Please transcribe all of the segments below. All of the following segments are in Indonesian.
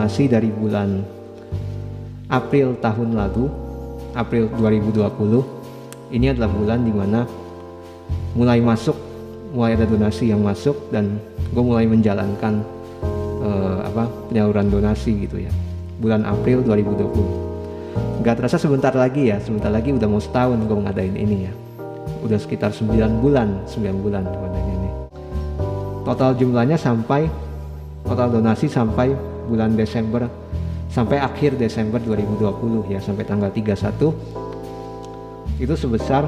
donasi dari bulan April tahun lalu, April 2020. Ini adalah bulan dimana mulai ada donasi yang masuk, dan gue mulai menjalankan penyaluran donasi gitu ya. Bulan April 2020. Gak terasa sebentar lagi udah mau setahun gue ngadain ini ya. Udah sekitar 9 bulan ngadain ini. Total jumlahnya total donasi sampai bulan Desember, sampai akhir Desember 2020 ya, sampai tanggal 31 itu sebesar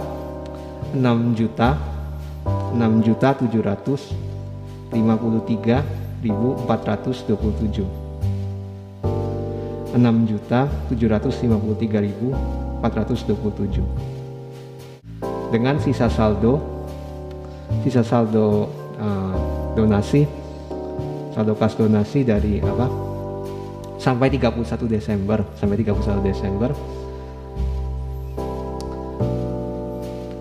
6.753.427 6.753.427 dengan sisa saldo donasi, saldo kas donasi dari sampai 31 Desember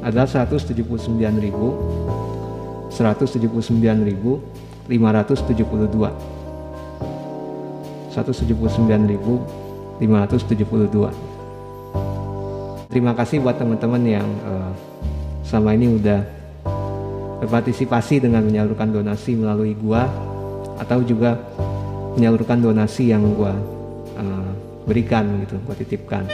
adalah 179.572. Terima kasih buat teman-teman yang selama ini udah berpartisipasi dengan menyalurkan donasi melalui gua, atau juga menyalurkan donasi yang gua berikan gitu, gua titipkan.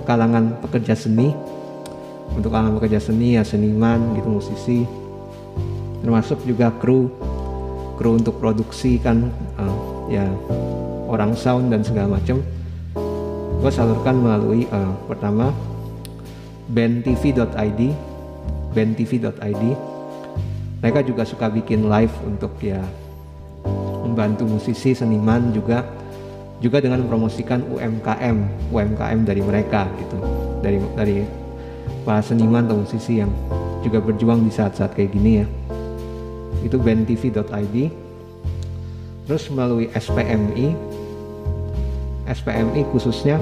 kalangan pekerja seni, ya seniman gitu, musisi, termasuk juga kru untuk produksi kan, ya orang sound dan segala macam. Gue salurkan melalui pertama bandtv.id. Mereka juga suka bikin live untuk ya membantu musisi, seniman, juga dengan mempromosikan UMKM dari mereka gitu, dari para seniman atau musisi yang juga berjuang di saat-saat kayak gini ya. Itu bandtv.id. Terus melalui SPMI khususnya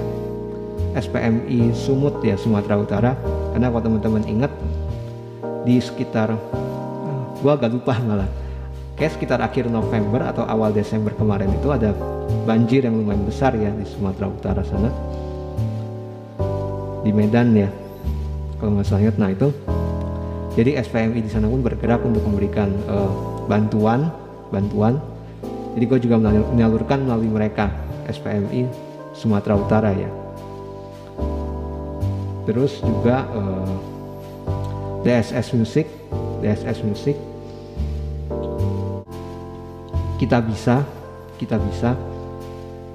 SPMI Sumut ya, Sumatera Utara. Karena kalau teman-teman ingat di sekitar gua agak lupa malah, kayak sekitar akhir November atau awal Desember kemarin itu ada banjir yang lumayan besar ya di Sumatera Utara sana, di Medan ya kalau nggak salah ingat. Nah itu jadi SPMI di sana pun bergerak untuk memberikan bantuan. Jadi gue juga menyalurkan melalui mereka, SPMI Sumatera Utara ya. Terus juga DSS Music. Kita bisa.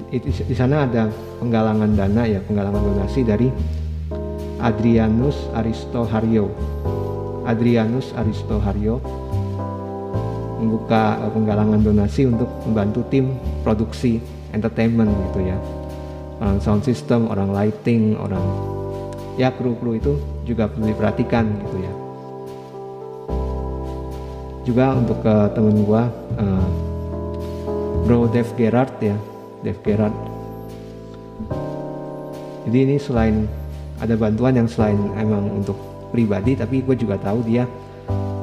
Di sana ada penggalangan dana ya, penggalangan donasi dari Adrianus Aristo Haryo membuka penggalangan donasi untuk membantu tim produksi entertainment gitu ya. orang sound system, orang lighting, orang ya kru-kru itu juga perlu diperhatikan gitu ya. Juga untuk ke temen gua Bro Dave Gerard ya, Dave Gerard. Jadi ini selain ada bantuan yang selain emang untuk pribadi, tapi gue juga tahu dia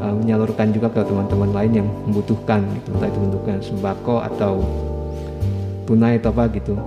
menyalurkan juga ke teman-teman lain yang membutuhkan gitu, entah itu bentuknya sembako atau tunai atau apa gitu.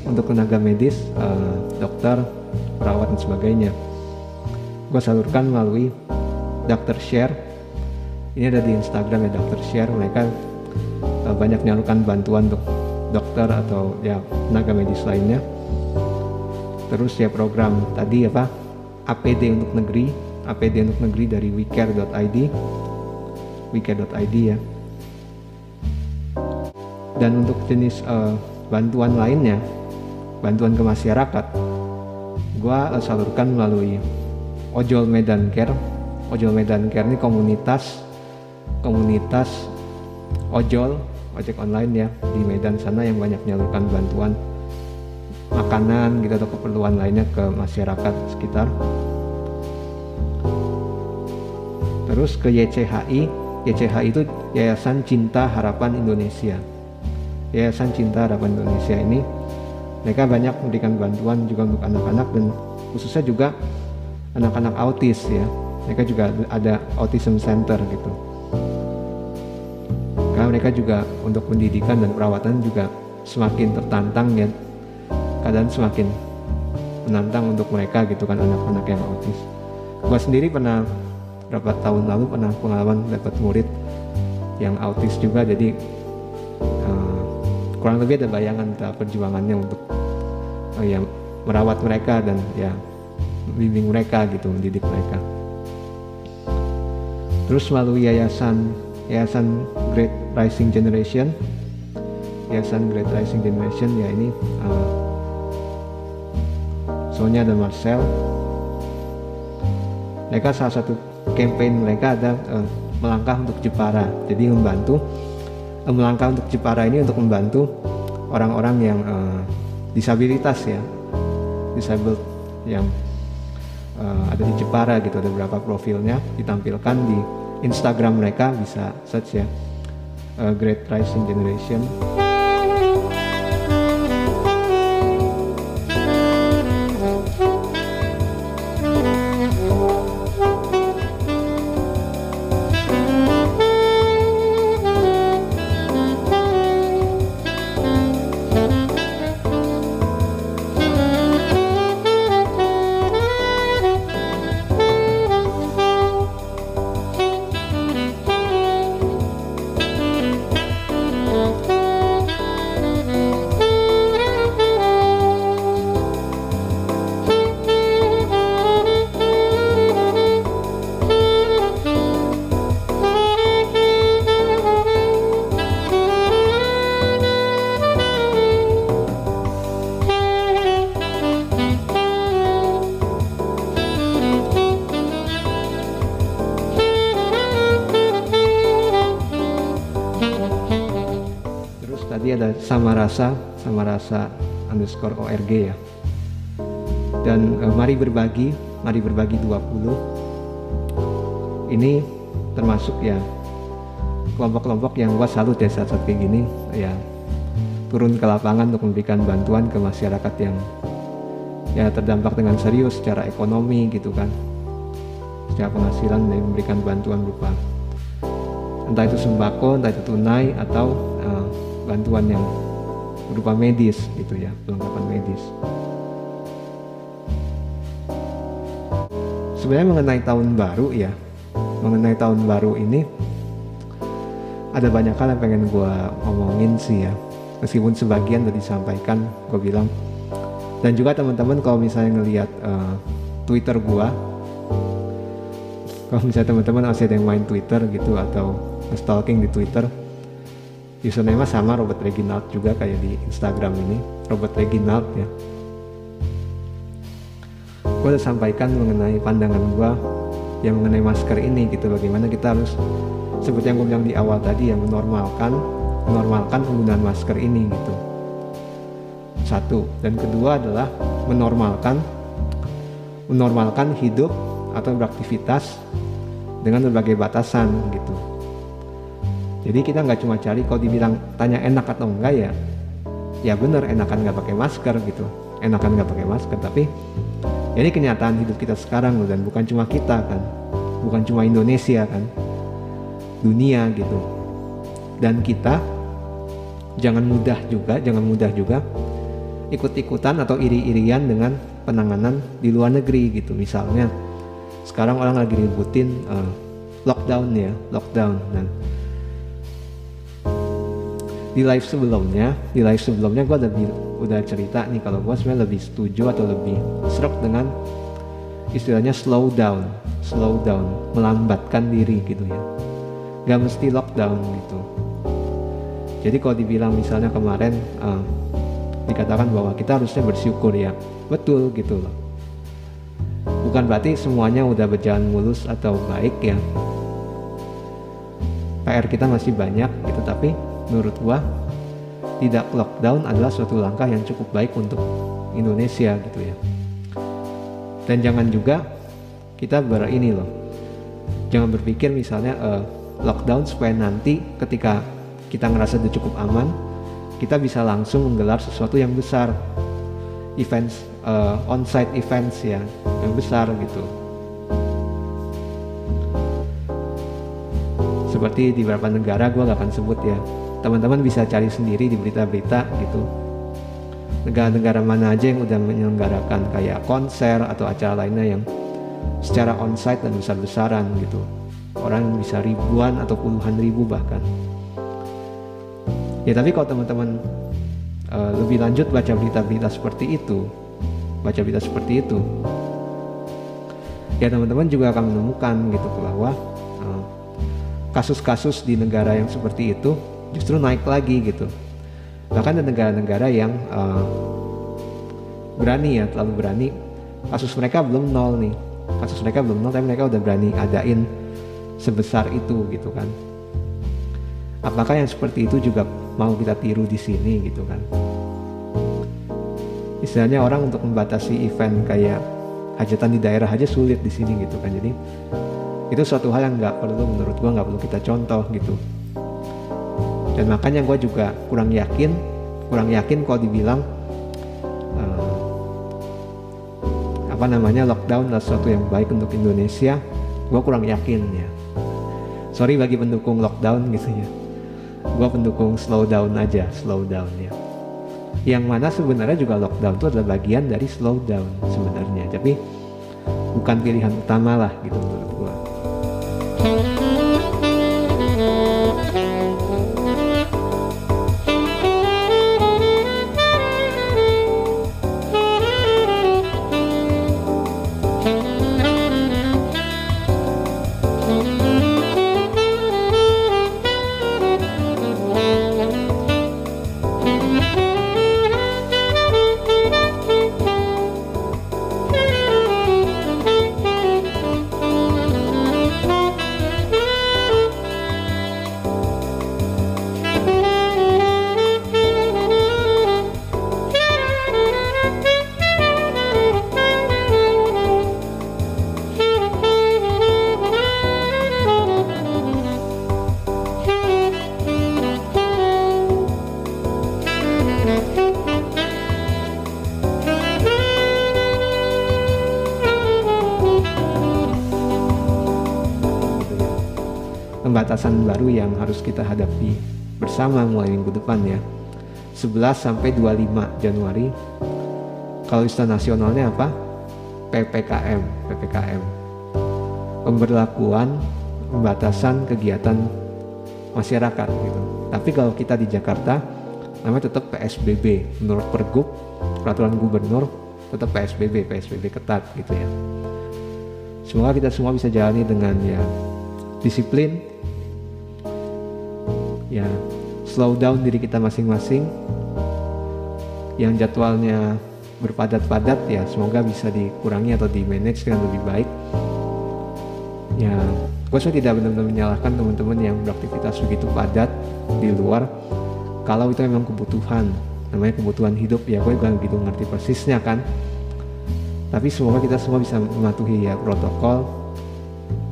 Untuk tenaga medis, dokter, perawat dan sebagainya, gue salurkan melalui Dr. Share. Ini ada di Instagram ya, Dr. Share. Mereka banyak menyalurkan bantuan untuk dokter atau ya tenaga medis lainnya. Terus ya program tadi apa, APD untuk negeri dari wecare.id ya. Dan untuk jenis bantuan lainnya, bantuan ke masyarakat, gua salurkan melalui Ojol Medan Care. Ojol Medan Care ini komunitas ojek online ya di Medan sana yang banyak menyalurkan bantuan makanan gitu atau keperluan lainnya ke masyarakat sekitar. Terus ke YCHI itu Yayasan Cinta Harapan Indonesia. Yayasan Cinta Harapan Indonesia ini mereka banyak memberikan bantuan juga untuk anak-anak dan khususnya juga anak-anak autis ya. Mereka juga ada autism center gitu. Karena mereka juga untuk pendidikan dan perawatan juga semakin tertantang ya. Keadaan semakin menantang untuk mereka gitu kan, anak-anak yang autis. Gua sendiri pernah berapa tahun lalu pernah pengalaman dapat murid yang autis juga, jadi kurang lebih ada bayangan perjuangannya untuk ya merawat mereka dan ya bimbing mereka gitu, mendidik mereka. Terus melalui yayasan Great Rising Generation ya ini Sonya dan Marcel, mereka salah satu campaign mereka ada melangkah untuk Jepara. Jadi melangkah untuk Jepara ini untuk membantu orang-orang yang disabilitas ya, disabled yang ada di Jepara gitu. Ada beberapa profilnya ditampilkan di Instagram mereka, bisa search ya, Great Rising Generation. tadi ada sama rasa underscore org ya. Dan mari berbagi 20 ini termasuk ya kelompok-kelompok yang gua salut ya saat-saat kayak gini ya, turun ke lapangan untuk memberikan bantuan ke masyarakat yang ya terdampak dengan serius secara ekonomi gitu kan, secara penghasilan, dan memberikan bantuan berupa entah itu sembako, entah itu tunai, atau bantuan yang berupa medis gitu ya, perlengkapan medis. Sebenarnya mengenai tahun baru ini ada banyak hal yang pengen gue ngomongin sih ya, meskipun sebagian udah disampaikan gue bilang. Dan juga teman-teman kalau misalnya ngelihat Twitter gue, kalau misalnya teman-teman masih ada yang main Twitter gitu atau stalking di Twitter, username sama Robert Reginald juga kayak di Instagram ini, Robert Reginald ya. Gue udah sampaikan mengenai pandangan gue yang mengenai masker ini gitu, bagaimana kita harus seperti yang gue bilang di awal tadi ya, menormalkan penggunaan masker ini gitu. Satu, dan kedua adalah menormalkan hidup atau beraktivitas dengan berbagai batasan gitu. Jadi kita nggak cuma cari, kalau dibilang tanya enak atau enggak ya bener, enakan nggak pakai masker gitu, enakan nggak pakai masker, tapi ini kenyataan hidup kita sekarang loh, dan bukan cuma kita kan, bukan cuma Indonesia kan, dunia gitu. Dan kita jangan mudah juga ikut-ikutan atau iri-irian dengan penanganan di luar negeri gitu. Misalnya sekarang orang lagi ributin lockdown, dan di live sebelumnya gue udah cerita nih kalau gue sebenarnya lebih setuju atau lebih serap dengan istilahnya slow down, melambatkan diri gitu ya, gak mesti lockdown gitu. Jadi kalau dibilang misalnya kemarin dikatakan bahwa kita harusnya bersyukur ya, betul gitu loh, bukan berarti semuanya udah berjalan mulus atau baik ya, PR kita masih banyak gitu, tapi menurut gua tidak lockdown adalah suatu langkah yang cukup baik untuk Indonesia gitu ya. Dan jangan juga kita jangan berpikir misalnya lockdown supaya nanti ketika kita ngerasa udah cukup aman, kita bisa langsung menggelar sesuatu yang besar, events, on-site events ya, yang besar gitu. Seperti di beberapa negara, gue gak akan sebut ya, teman-teman bisa cari sendiri di berita-berita gitu, negara-negara mana aja yang udah menyelenggarakan kayak konser atau acara lainnya yang secara on-site dan besar-besaran gitu, orang bisa ribuan atau puluhan ribu bahkan ya. Tapi kalau teman-teman lebih lanjut baca berita-berita seperti itu ya, teman-teman juga akan menemukan gitu bahwa kasus-kasus di negara yang seperti itu justru naik lagi gitu. Bahkan ada negara-negara yang terlalu berani, kasus mereka belum nol, tapi mereka udah berani adain sebesar itu gitu kan. Apakah yang seperti itu juga mau kita tiru di sini gitu kan? Istilahnya orang untuk membatasi event kayak hajatan di daerah aja sulit di sini gitu kan. Jadi itu suatu hal yang menurut gua nggak perlu kita contoh gitu. Dan makanya gue juga kurang yakin kalau dibilang lockdown adalah sesuatu yang baik untuk Indonesia. Gue kurang yakin ya. Sorry bagi pendukung lockdown gitu ya. Gue pendukung slow down ya. Yang mana sebenarnya juga lockdown itu adalah bagian dari slow down sebenarnya, tapi bukan pilihan utama lah gitu menurut gue. pembatasan baru yang harus kita hadapi bersama mulai minggu depan ya. 11 sampai 25 Januari. Kalau istilah nasionalnya apa? PPKM. Pemberlakuan pembatasan kegiatan masyarakat gitu. Tapi kalau kita di Jakarta namanya tetap PSBB. Menurut Pergub, peraturan gubernur tetap PSBB ketat gitu ya. Semoga kita semua bisa jalani dengan ya disiplin, ya slow down diri kita masing-masing. Yang jadwalnya berpadat-padat ya semoga bisa dikurangi atau di manage dengan lebih baik. Ya, gue tidak benar-benar menyalahkan teman-teman yang beraktivitas begitu padat di luar. Kalau itu memang kebutuhan, namanya kebutuhan hidup ya, gue juga gitu ngerti persisnya kan. Tapi semoga kita semua bisa mematuhi ya protokol,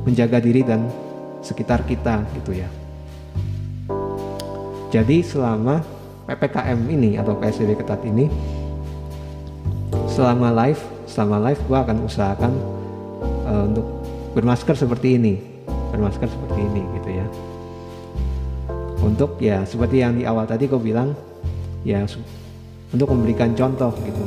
menjaga diri dan sekitar kita gitu ya. Jadi selama PPKM ini atau PSBB ketat ini, selama live gue akan usahakan untuk bermasker seperti ini gitu ya. Untuk ya seperti yang di awal tadi gue bilang ya untuk memberikan contoh gitu